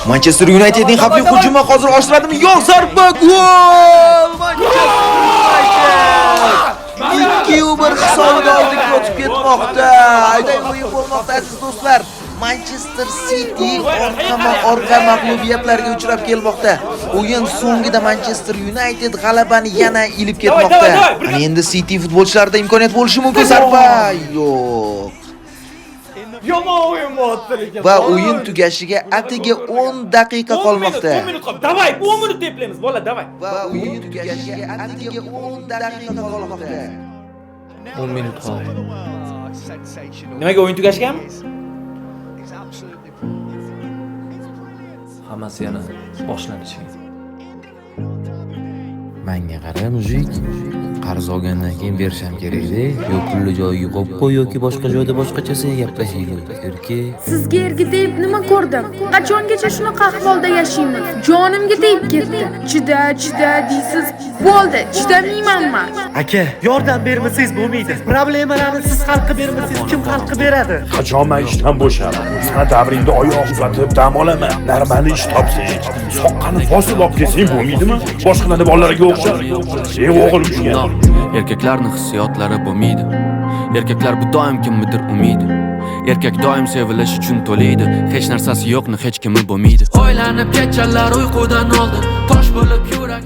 Manchester Unitedning xavfli hujumi hozir oshiradimi? Yo'q, zarba gol! Manchester United 2-1 hisobida oldinga o'tib ketmoqda. Ajoyib o'yin bo'lmoqda aziz do'stlar. Manchester City orqa mag'lubiyatlarga uchrab kelmoqda. O'yin so'ngida Manchester United g'alabani yana ilib ketmoqda. Ana endi City futbolchilarida imkoniyat bo'lishi mumkin. Zarba yo'q. Yomon o'yin bo'lyapti lekin. Va o'yin tugashiga atigi 10 daqiqa qolmoqda. 10 minut qoldi. Davay, 10 minut teplaymiz, bola, davay. Va o'yin tugashiga atigi 10 daqiqa qolmoqda. 10 minut qoldi. Nimaga o'yin tugashigan? Hammasi yana boshlanishi. Menga qara mujik, qarz olgandan keyin berishim kerak-da. Yo pulli joyiga qo'yib qo'y yoki boshqa joyda boshqachasi gaplashaylik. Erki. Sizga erga tegib nima ko'rdim? Qachongacha shunaqa ahvolda yashaymiz? Jonimga tegib ketdi. Chida deysiz. Bo'ldi, chidamaymanman. Aka, yordam bermasangiz bo'lmaydi. Problemalarni siz hal qilib bermasangiz kim hal qilib beradi? Qachon men ishdan bo'shaman? Sana davringda oyoq uzatib dam olaman. Normali ish topsang, soqqani fosil olib kelsang bo'lmaydimi? Boshqalarning bolalariga o'xshab. O'g'il uchgan. Erkaklarning hissiyotlari bo'lmaydi. Erkaklar bu doim kimnidir umidi. Erkak doim sevilish uchun to'laydi. Hech narsasi yo'qni hech kimi bo'lmaydi. O'ylanib kechalar uyqudan oldin, tosh bo'lib yurak